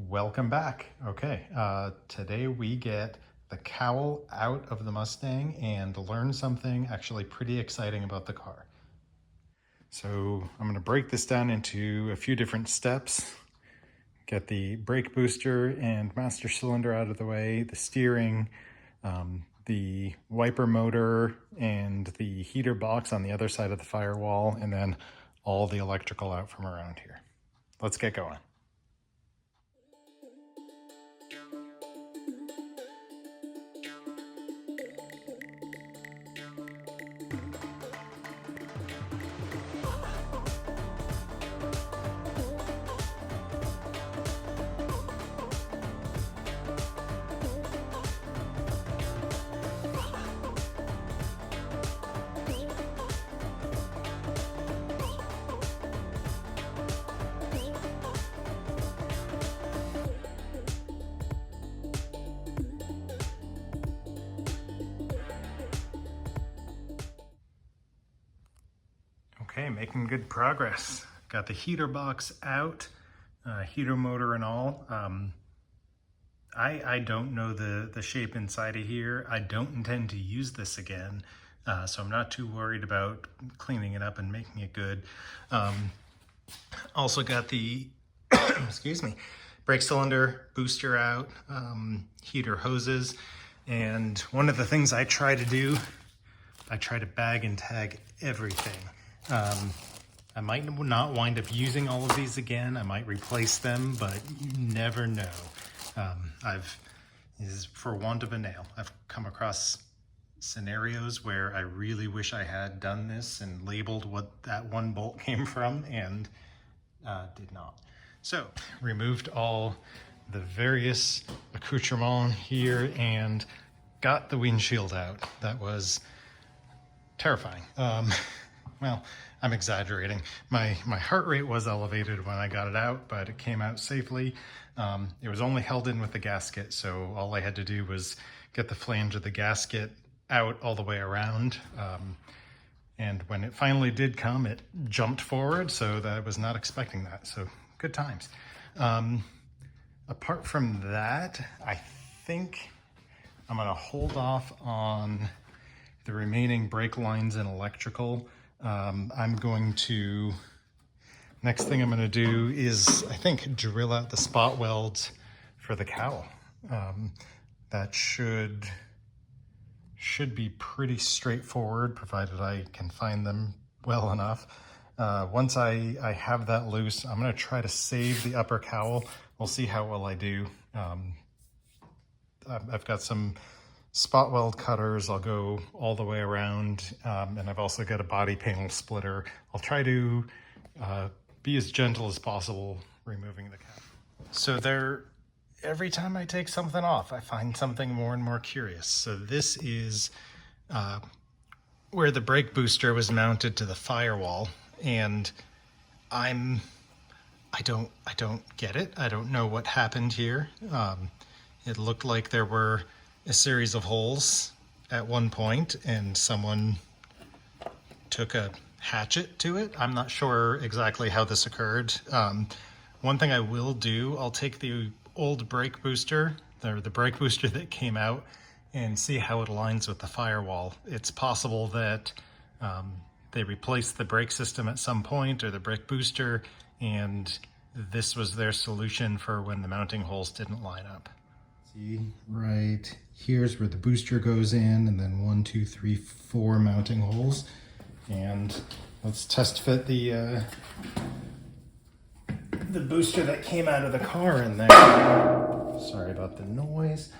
Welcome back. Okay, today we get the Cowl out of the Mustang and learn something actually pretty exciting about the car. So I'm going to break this down into a few different steps. Get the brake booster and master cylinder out of the way, the steering, the wiper motor, and the heater box on the other side of the firewall, and then all the electrical out from around here. Let's get going. Okay, making good progress. Got the heater box out, heater motor and all. I don't know the shape inside of here. I don't intend to use this again, so I'm not too worried about cleaning it up and making it good. Also got the, excuse me, brake cylinder, booster out, heater hoses, and one of the things I try to do, I try to bag and tag everything. I might not wind up using all of these again. I might replace them, but you never know. For want of a nail, I've come across scenarios where I really wish I had done this and labeled what that one bolt came from and did not. So removed all the various accoutrements here and got the windshield out. That was terrifying. Well, I'm exaggerating. My heart rate was elevated when I got it out, but it came out safely. It was only held in with the gasket, so all I had to do was get the flange of the gasket out all the way around. And when it finally did come, it jumped forward, so that I was not expecting that. So good times. Apart from that, I think I'm gonna hold off on the remaining brake lines and electrical. I'm going to, next thing I'm going to do is, I think, drill out the spot welds for the Cowl. That should be pretty straightforward, provided I can find them well enough. Once I have that loose, I'm going to try to save the upper cowl. We'll see how well I do. I've got some spot weld cutters. I'll go all the way around, and I've also got a body panel splitter. I'll try to be as gentle as possible removing the cap. So every time I take something off, I find something more and more curious. So this is where the brake booster was mounted to the firewall, and I don't get it. I don't know what happened here. It looked like there were a series of holes at one point and someone took a hatchet to it. I'm not sure exactly how this occurred. One thing I will do, I'll take the old brake booster, the brake booster that came out, and see how it aligns with the firewall. It's possible that they replaced the brake system at some point, or the brake booster, and this was their solution for when the mounting holes didn't line up. See, right here's where the booster goes in, and then 1, 2, 3, 4 mounting holes. And let's test fit the booster that came out of the car in there. Sorry about the noise.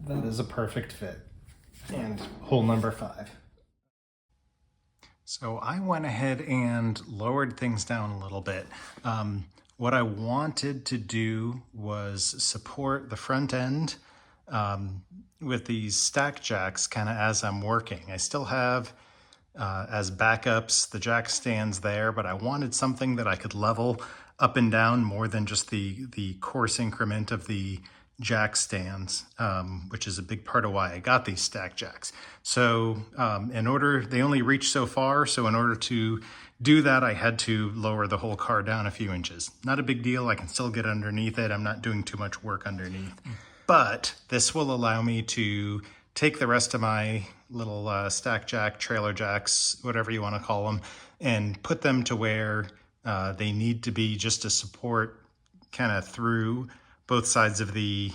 That is a perfect fit. And hole number 5. So I went ahead and lowered things down a little bit. What I wanted to do was support the front end with these stack jacks kind of as I'm working. I still have as backups the jack stands there, but I wanted something that I could level up and down more than just the coarse increment of the jack stands, which is a big part of why I got these stack jacks. So they only reach so far. So in order to do that, I had to lower the whole car down a few inches. Not a big deal. I can still get underneath it. I'm not doing too much work underneath. But this will allow me to take the rest of my little stack jack, trailer jacks, whatever you want to call them, and put them to where they need to be, just to support kind of through both sides of the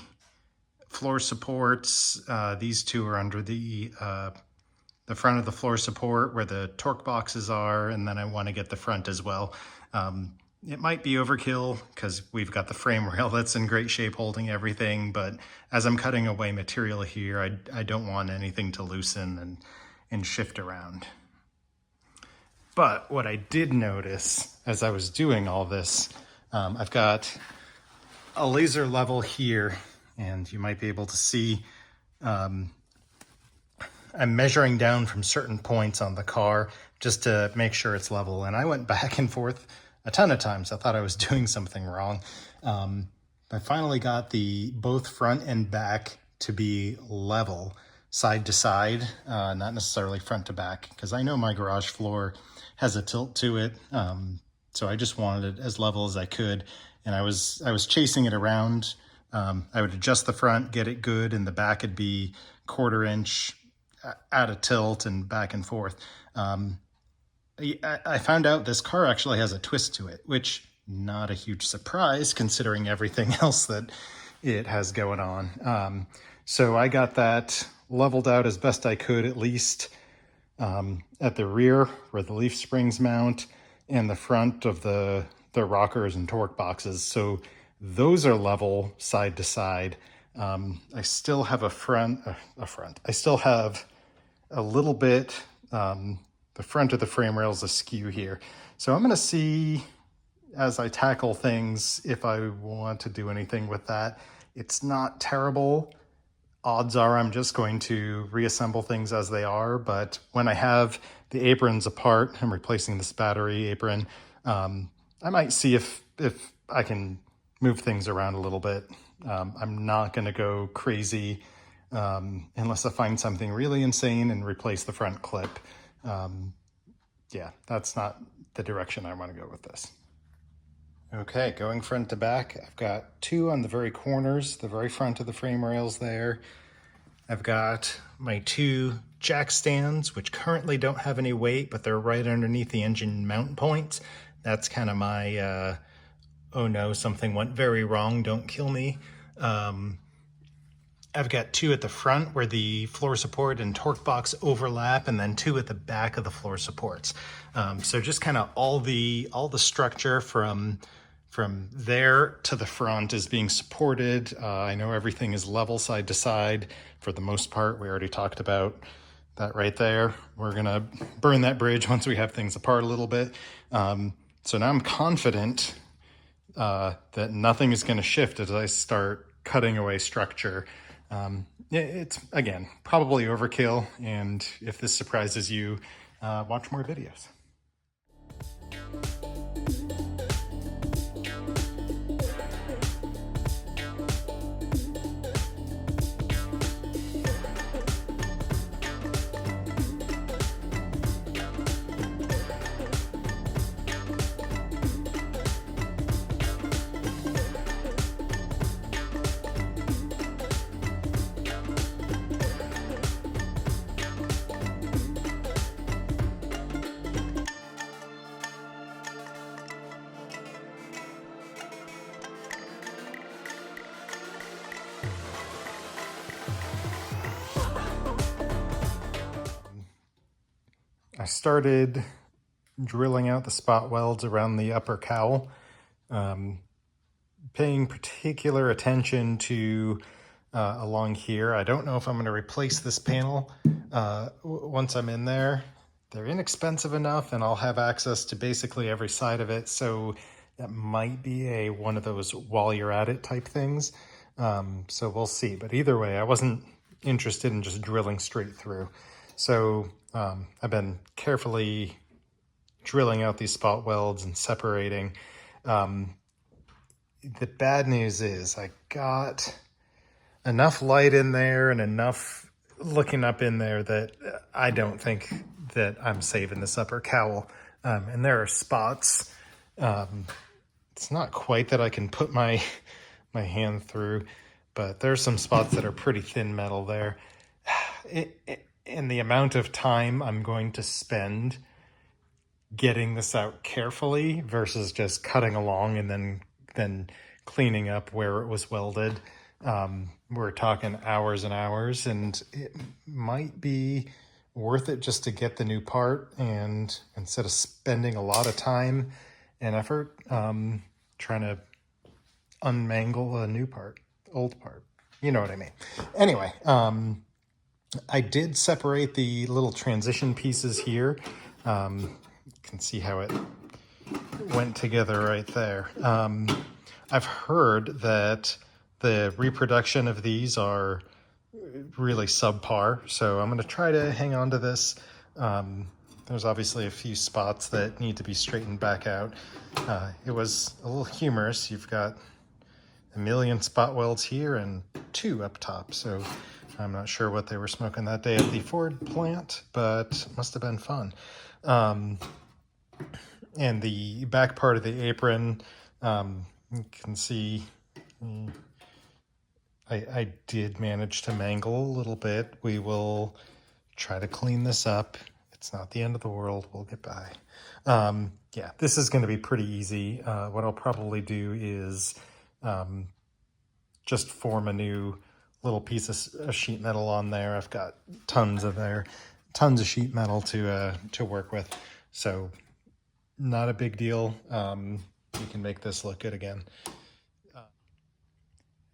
floor supports. These two are under the front of the floor support where the torque boxes are, and then I want to get the front as well. It might be overkill because we've got the frame rail that's in great shape holding everything, but as I'm cutting away material here, I don't want anything to loosen and shift around. But what I did notice as I was doing all this, I've got a laser level here, and you might be able to see I'm measuring down from certain points on the car just to make sure it's level. And I went back and forth a ton of times. I thought I was doing something wrong. I finally got both front and back to be level, side to side, not necessarily front to back, because I know my garage floor has a tilt to it. So I just wanted it as level as I could. And I was chasing it around. I would adjust the front, get it good, and the back would be 1/4 inch at a tilt and back and forth. I found out this car actually has a twist to it, which not a huge surprise considering everything else that it has going on. So I got that leveled out as best I could, at least at the rear where the leaf springs mount and the front of the rockers and torque boxes. So those are level side to side. I still have I still have a little bit, the front of the frame rails askew here. So I'm going to see as I tackle things if I want to do anything with that. It's not terrible. Odds are I'm just going to reassemble things as they are, but when I have the aprons apart, I'm replacing this battery apron, I might see if I can move things around a little bit. I'm not going to go crazy unless I find something really insane and replace the front clip. Yeah, that's not the direction I want to go with this. Okay, going front to back, I've got 2 on the very corners, the very front of the frame rails there. I've got my 2 jack stands, which currently don't have any weight, but they're right underneath the engine mount points. That's kind of my, oh no, something went very wrong, don't kill me. I've got 2 at the front where the floor support and torque box overlap, and then 2 at the back of the floor supports. So just kind of all the structure from there to the front is being supported. I know everything is level side to side for the most part. We already talked about that right there. We're gonna burn that bridge once we have things apart a little bit. So now I'm confident that nothing is gonna shift as I start cutting away structure. It's, again, probably overkill, and if this surprises you, watch more videos. I started drilling out the spot welds around the upper cowl, paying particular attention to along here. I don't know if I'm going to replace this panel once I'm in there. They're inexpensive enough and I'll have access to basically every side of it, so that might be one of those while you're at it type things. So we'll see, but either way, I wasn't interested in just drilling straight through. So I've been carefully drilling out these spot welds and separating. The bad news is I got enough light in there and enough looking up in there that I don't think that I'm saving this upper cowl. And there are spots. It's not quite that I can put my hand through, but there's some spots that are pretty thin metal there. And the amount of time I'm going to spend getting this out carefully versus just cutting along and then cleaning up where it was welded. We're talking hours and hours, and it might be worth it just to get the new part, and instead of spending a lot of time and effort trying to unmangle a new part, old part. You know what I mean? Anyway, I did separate the little transition pieces here. You can see how it went together right there. I've heard that the reproduction of these are really subpar, so I'm going to try to hang on to this. There's obviously a few spots that need to be straightened back out. It was a little humorous. You've got a million spot welds here and 2 up top, so I'm not sure what they were smoking that day at the Ford plant, but must have been fun. And the back part of the apron, you can see I did manage to mangle a little bit. We will try to clean this up. It's not the end of the world. We'll get by. Yeah, this is going to be pretty easy. What I'll probably do is just form a new little piece of sheet metal on there. I've got tons of sheet metal to work with. So not a big deal. We can make this look good again.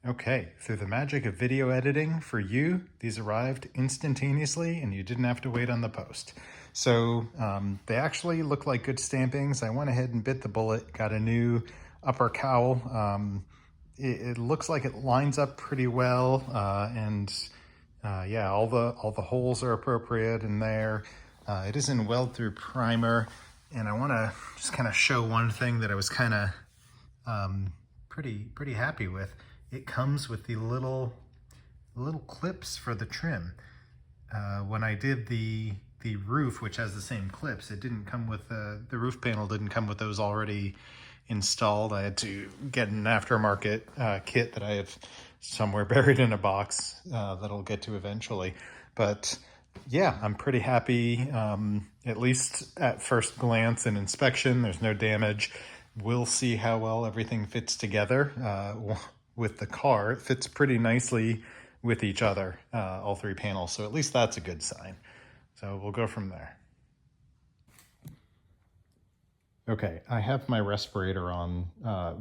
Okay, through the magic of video editing for you, these arrived instantaneously and you didn't have to wait on the post. So they actually look like good stampings. I went ahead and bit the bullet, got a new upper cowl. It looks like it lines up pretty well, and yeah, all the holes are appropriate in there. It is in weld-through primer, and I want to just kind of show one thing that I was kind of pretty happy with. It comes with the little clips for the trim. When I did the roof, which has the same clips, it didn't come with the roof panel didn't come with those already installed. I had to get an aftermarket kit that I have somewhere buried in a box that I'll get to eventually. But yeah, I'm pretty happy, at least at first glance and inspection. There's no damage. We'll see how well everything fits together. With the car, it fits pretty nicely with each other, all 3 panels. So at least that's a good sign. So we'll go from there. Okay, I have my respirator on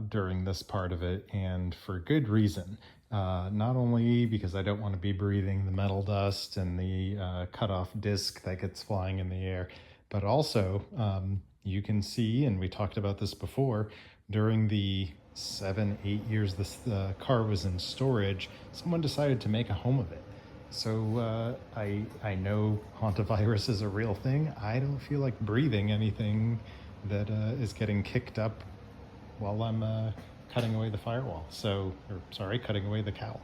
during this part of it, and for good reason. Not only because I don't want to be breathing the metal dust and the cut-off disc that gets flying in the air, but also you can see, and we talked about this before, during the 7-8 years this car was in storage, someone decided to make a home of it. So I know hantavirus is a real thing. I don't feel like breathing anything that is getting kicked up while I'm cutting away the firewall. Cutting away the cowl.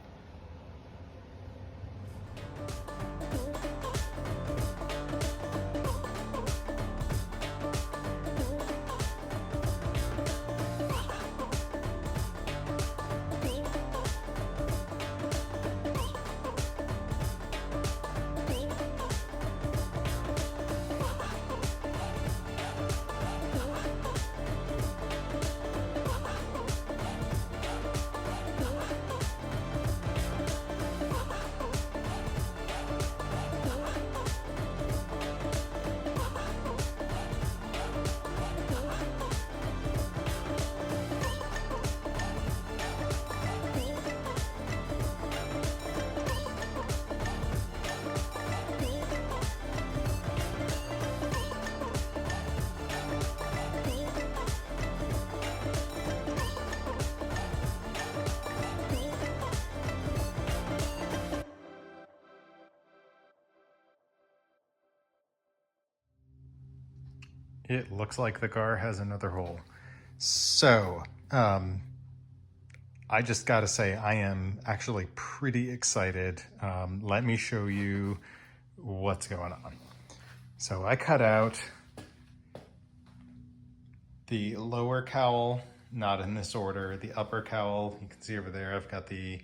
It looks like the car has another hole. So, I just gotta say, I am actually pretty excited. Let me show you what's going on. So I cut out the lower cowl, not in this order, the upper cowl. You can see over there, I've got the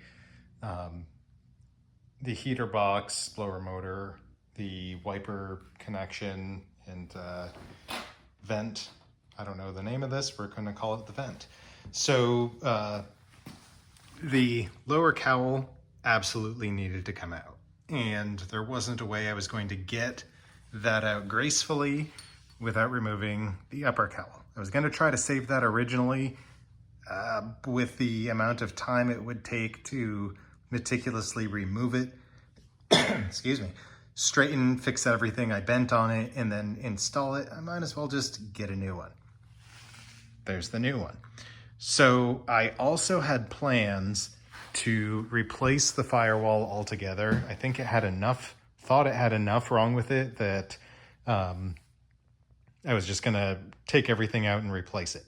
heater box, blower motor, the wiper connection, and vent. I don't know the name of this, we're gonna call it the vent. So the lower cowl absolutely needed to come out, and there wasn't a way I was going to get that out gracefully without removing the upper cowl. I was going to try to save that originally with the amount of time it would take to meticulously remove it, excuse me, straighten, fix everything I bent on it, and then install it. I might as well just get a new one. There's the new one. So I also had plans to replace the firewall altogether. I think it had enough, thought it had enough wrong with it that I was just gonna take everything out and replace it.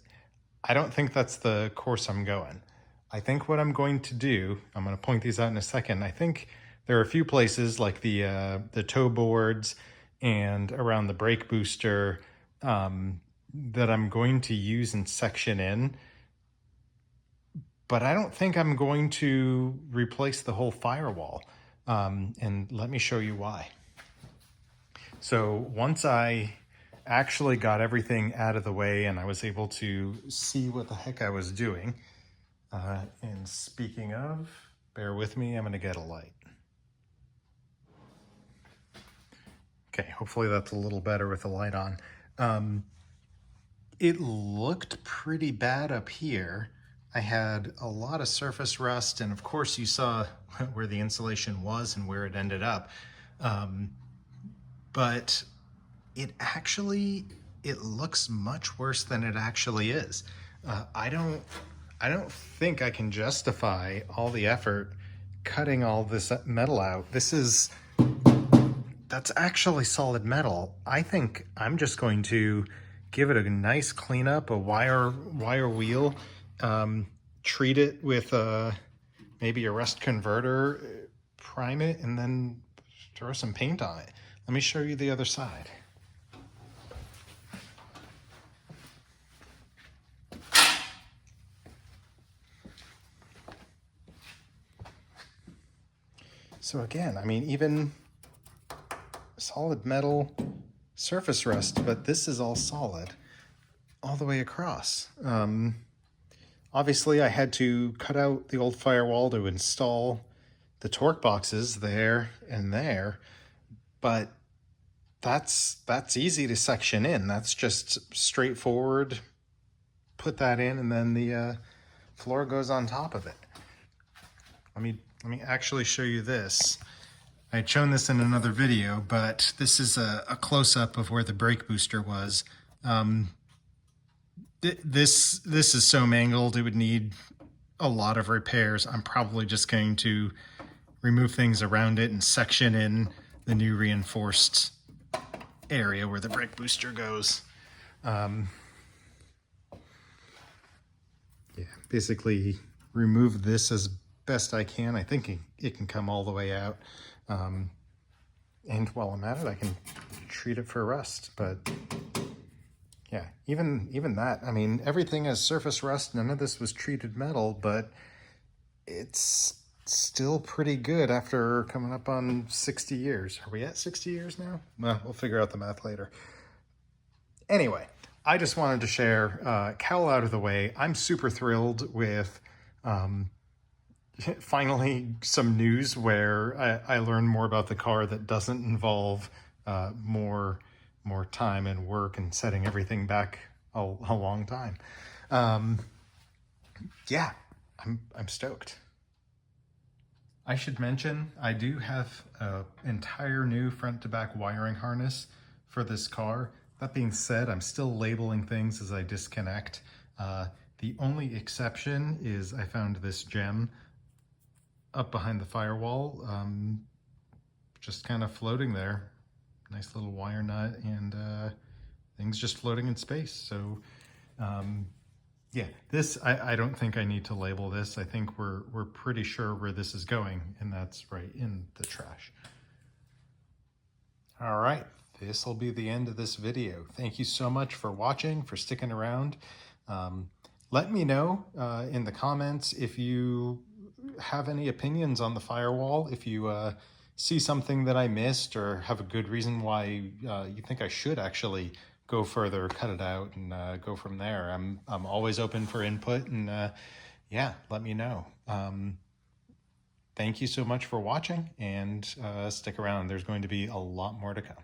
I don't think that's the course I'm going. I think what I'm going to do, I'm gonna point these out in a second. I think there are a few places like the toe boards and around the brake booster that I'm going to use and section in. But I don't think I'm going to replace the whole firewall. And let me show you why. So once I actually got everything out of the way and I was able to see what the heck I was doing, and speaking of, bear with me, I'm gonna get a light. Okay, hopefully that's a little better with the light on. It looked pretty bad up here. I had a lot of surface rust, and of course you saw where the insulation was and where it ended up. But it looks much worse than it actually is. I don't think I can justify all the effort cutting all this metal out. That's actually solid metal. I think I'm just going to give it a nice cleanup, a wire wheel, treat it with maybe a rust converter, prime it, and then throw some paint on it. Let me show you the other side. So again, I mean, even solid metal surface rust, but this is all solid all the way across. Obviously I had to cut out the old firewall to install the torque boxes there and there, but that's easy to section in. That's just straightforward. Put that in and then the floor goes on top of it. Let me actually show you this. I had shown this in another video, but this is a close-up of where the brake booster was. This is so mangled, it would need a lot of repairs. I'm probably just going to remove things around it and section in the new reinforced area where the brake booster goes. Yeah, basically remove this as best I can. I think it can come all the way out. And while I'm at it, I can treat it for rust, but yeah, even that, I mean, everything has surface rust. None of this was treated metal, but it's still pretty good after coming up on 60 years. Are we at 60 years now? Well, we'll figure out the math later. Anyway, I just wanted to share Cowl out of the way. I'm super thrilled with finally some news where I learned more about the car that doesn't involve more time and work and setting everything back a long time. Yeah, I'm stoked. I should mention I do have an entire new front to back wiring harness for this car. That being said, I'm still labeling things as I disconnect. The only exception is I found this gem up behind the firewall, just kind of floating there. Nice little wire nut and things just floating in space. So Yeah, this, I don't think I need to label this. I think we're pretty sure where this is going, and that's right in the trash. All right, this will be the end of this video. Thank you so much for watching, for sticking around. Let me know in the comments if you have any opinions on the firewall, if you see something that I missed or have a good reason why you think I should actually go further, cut it out, and go from there. I'm always open for input, and yeah, let me know. Thank you so much for watching, and stick around. There's going to be a lot more to come.